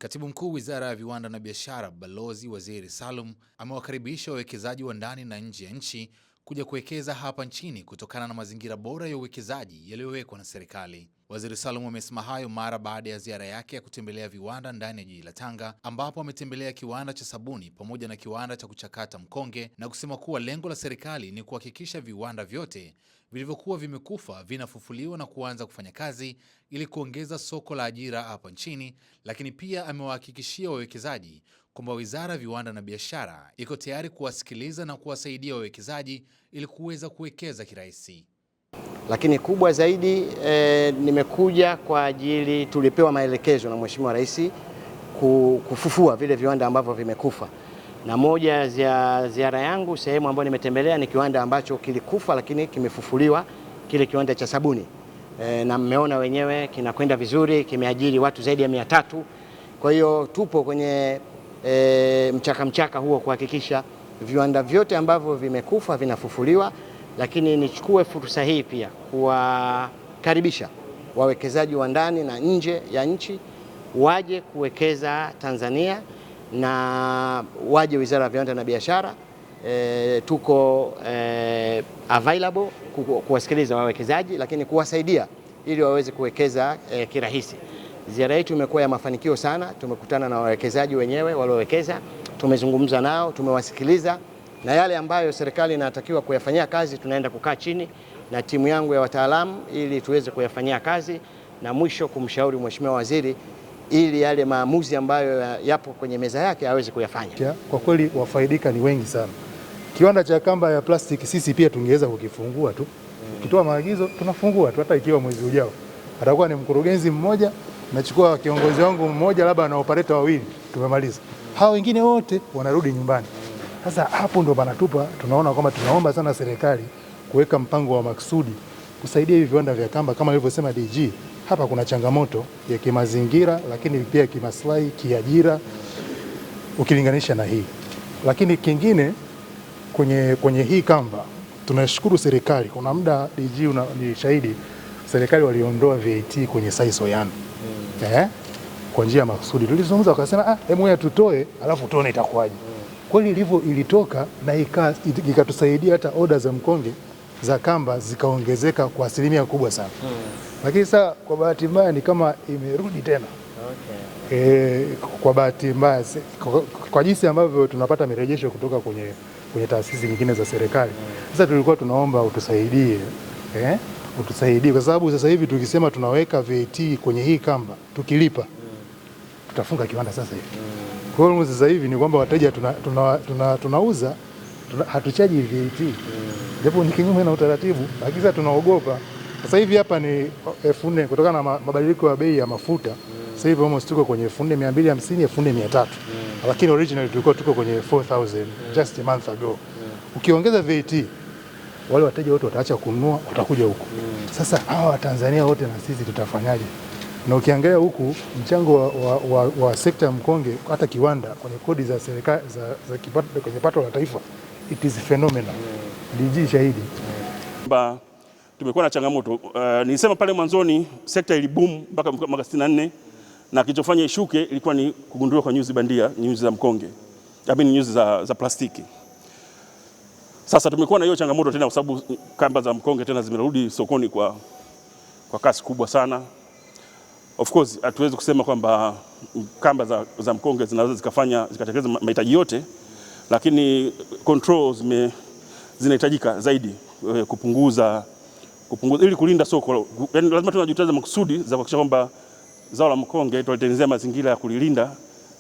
Katibu Mkuu Wizara ya Viwanda na Biashara, Balozi Waziri Salum, amewakaribisha wawekezaji wa ndani na nje ya nchi kuja kuwekeza hapa nchini kutokana na mazingira bora ya uwekezaji yaliyowekwa na serikali. Waziri Salum amesema hayo mara baada ya ziara yake ya kutembelea viwanda ndani ya jiji la Tanga, ambapo ametembelea kiwanda cha sabuni pamoja na kiwanda cha kuchakata mkonge, na kusema kuwa lengo la serikali ni kuhakikisha viwanda vyote vilivyokuwa vimekufa vinafufuliwa na kuanza kufanya kazi ili kuongeza soko la ajira hapa nchini. Lakini pia amewahakikishia wawekezaji kwamba Wizara ya Viwanda na Biashara iko tayari kuwasikiliza na kuwasaidia wawekezaji ili kuweza kuwekeza kirahisi. Lakini kubwa zaidi nimekuja kwa ajili, tulipewa maelekezo na Mheshimiwa Rais kufufua vile viwanda ambavyo vimekufa, na moja ya ziara yangu sehemu ambayo nimetembelea ni kiwanda ambacho kilikufa lakini kimefufuliwa, kile kiwanda cha sabuni na mmeona wenyewe kinakwenda vizuri, kimeajiri watu zaidi ya 300. Kwa hiyo tupo kwenye mchaka huo kuhakikisha viwanda vyote ambavyo vimekufa vinafufuliwa. Lakini nichukue fursa hii pia kuwakaribisha wawekezaji wa ndani na nje ya nchi waje kuwekeza Tanzania, na waje Wizara ya Viwanda na Biashara. Tuko available kuwasikiliza wawekezaji, lakini kuwasaidia ili waweze kuwekeza kirahisi. Ziara yetu imekuwa ya mafanikio sana. Tumekutana na wawekezaji wenyewe waliowekeza, tumezungumza nao, tumewasikiliza, na yale ambayo serikali inatakiwa kuyafanyia kazi tunaenda kukaa chini na timu yangu ya wataalamu ili tuweze kuyafanyia kazi, na mwisho kumshauri Mheshimiwa Waziri ili yale maamuzi ambayo yapo kwenye meza yake aweze kuyafanya. Kwa kweli wafaidika ni wengi sana. Kiwanda cha kamba ya plastiki sisi pia tungeweza kukifungua tu. Ukitoa maagizo tunafungua tu, hata ikiwa mwezi ujao. Atakuwa ni mkurugenzi mmoja, nachukua kiongozi wangu mmoja, labda na operator wawili, tumemaliza. Hao wengine wote wanarudi nyumbani. Sasa hapo ndo panatupa, tunaona kwamba tunaomba sana serikali kuweka mpango wa maksudi kusaidia hivi viwanda vya kamba. Kama alivyosema DG, hapa kuna changamoto ya kimazingira, lakini pia kimaslahi, kiajira ukilinganisha na hii. Lakini kingine kwenye hii kamba tunashukuru serikali. Kuna muda DG ni shahidi, serikali waliondoa VAT kwenye Saisoyan kwa njia ya maksudi. Tulizungumza wakasema hebu tutoe alafu tuone itakuwaje. Kweli ilitoka na ikatusaidia hata oda za mkonge za kamba zikaongezeka kwa asilimia kubwa sana. Lakini sasa kwa bahati mbaya ni kama imerudi tena. Kwa bahati mbaya kwa jinsi ambavyo tunapata mirejesho kutoka kwenye taasisi nyingine za serikali. Sasa tulikuwa tunaomba utusaidie. Utusaidie kwa sababu sasa hivi tukisema tunaweka VAT kwenye hii kamba, tukilipa tutafunga kiwanda sasa hivi. Kwa hiyo sasa hivi ni kwamba wateja tunauza hatuchaji VAT. Japo ni kinyume na utaratibu, lakini sasa tunaogopa. Sasa hivi hapa ni 4,000 kutokana na mabadiliko ya bei ya mafuta. Sasa hivi almost tuko kwenye 4,250, 4,300. Lakini originally tulikuwa tuko kwenye 4,000 just a month ago. Ukiongeza VAT, wale wateja wote wataacha kununua, watakuja huku. Sasa hawa Watanzania wote na sisi tutafanyaje? Na ukiangalia huku mchango wa sekta ya mkonge hata kiwanda kwenye kodi za serikali za kipato kwenye pato la taifa, it is phenomenal. DG shahidi. Tumekuwa na changamoto. Nilisema pale mwanzoni sekta iliboom mpaka mwaka 64, na kilichofanya ishuke ilikuwa ni kugunduliwa kwa nyuzi bandia, nyuzi za mkonge. Nyuzi za plastiki. Sasa tumekuwa na hiyo changamoto tena kwa sababu kamba za mkonge tena zimerudi sokoni kwa kasi kubwa sana. Of course hatuwezi kusema kwamba kamba za mkonge zinaweza zikatekeleza mahitaji yote, lakini controls zinahitajika zaidi kupunguza ili kulinda soko. Yaani lazima tunajitahidi makusudi za kuhakikisha kwamba zao la mkonge tunatengenezea mazingira ya kulilinda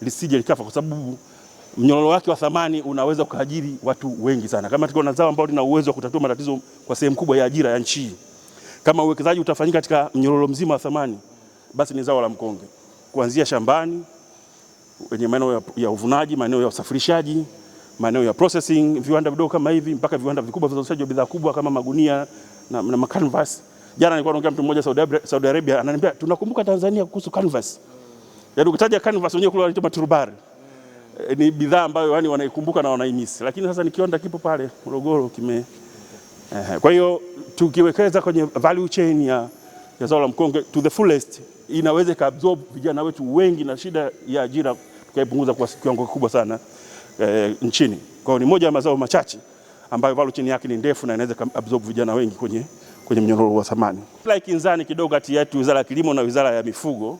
lisije likafa, kwa sababu mnyororo wake wa thamani unaweza kuajiri watu wengi sana. Kama tuko na zao ambalo lina uwezo wa kutatua matatizo kwa sehemu kubwa ya ajira ya nchi, kama uwekezaji utafanyika katika mnyororo mzima wa thamani, basi ni zao la mkonge, kuanzia shambani kwenye maeneo ya uvunaji, maeneo ya usafirishaji, maeneo ya processing, viwanda vidogo kama hivi mpaka viwanda vikubwa vya uzalishaji wa bidhaa kubwa kama magunia na canvas. Jana nilikuwa naongea mtu mmoja Saudi Arabia, ananiambia tunakumbuka Tanzania kuhusu canvas. Yaani ukitaja canvas wenyewe kule wanaita maturubari. Ni bidhaa ambayo yani wanaikumbuka na wanaimisi. Lakini sasa ni kiwanda kipo pale Morogoro kwa hiyo tukiwekeza kwenye value chain ya zao la mkonge to the fullest, inaweza kaabsorb vijana wetu wengi na shida ya ajira tukaipunguza kwa kiwango kikubwa sana nchini. Kwa hiyo ni moja ya mazao machache ambayo value chain yake ni ndefu na inaweza kaabsorb vijana wengi kwenye mnyororo wa thamani. Ila kinzani kidogo kati yetu Wizara ya Kilimo na Wizara ya Mifugo,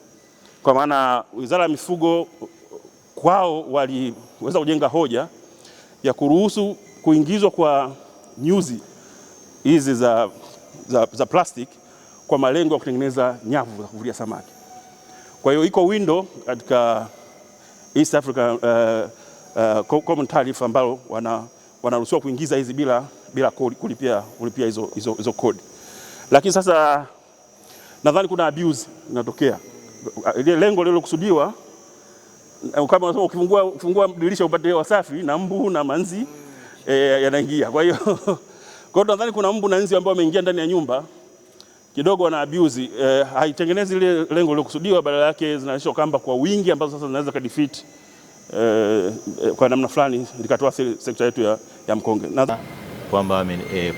kwa maana Wizara ya Mifugo kwao waliweza kujenga hoja ya kuruhusu kuingizwa kwa nyuzi hizi za plastic kwa malengo ya kutengeneza nyavu za kuvulia samaki. Kwa hiyo iko window katika East Africa Common Tariff ambao wanaruhusiwa kuingiza hizi bila kulipia hizo kodi. Lakini sasa nadhani kuna abuse inatokea. Ile lengo lilokusudiwa kama unasema ukifungua dirisha upate hewa safi na mbu na manzi yanaingia. Kwa hiyo nadhani kuna mbu na nzi ambao wameingia ndani ya nyumba kidogo wana abuse, haitengenezi ile lengo lilokusudiwa, badala yake zinalisha kamba kwa wingi ambazo sasa zinaweza kadefeat kwa namna fulani likatoa sekta yetu ya mkonge.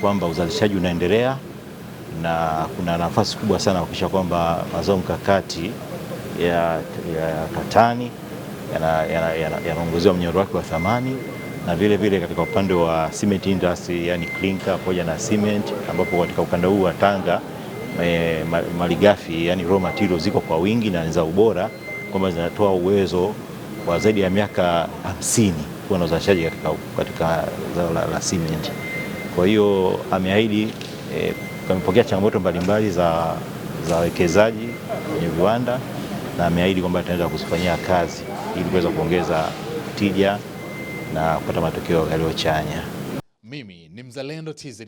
Kwamba uzalishaji unaendelea na kuna nafasi kubwa sana kuhakikisha kwamba mazao mkakati ya katani yanaongezewa mnyororo wake wa thamani, na vile katika upande wa cement industry, yani clinker pamoja na cement, ambapo katika ukanda huu wa Tanga malighafi yani raw materials ziko kwa wingi na za ubora, kwamba zinatoa uwezo wa zaidi ya miaka 50 kuwa na uzalishaji katika zao la cement. Kwa hiyo ameahidi, amepokea changamoto mbalimbali za wawekezaji kwenye viwanda, na ameahidi kwamba ataanza kuzifanyia kazi ili kuweza kuongeza tija na kupata matokeo yaliyochanya. Mimi ni Mzalendo TZA.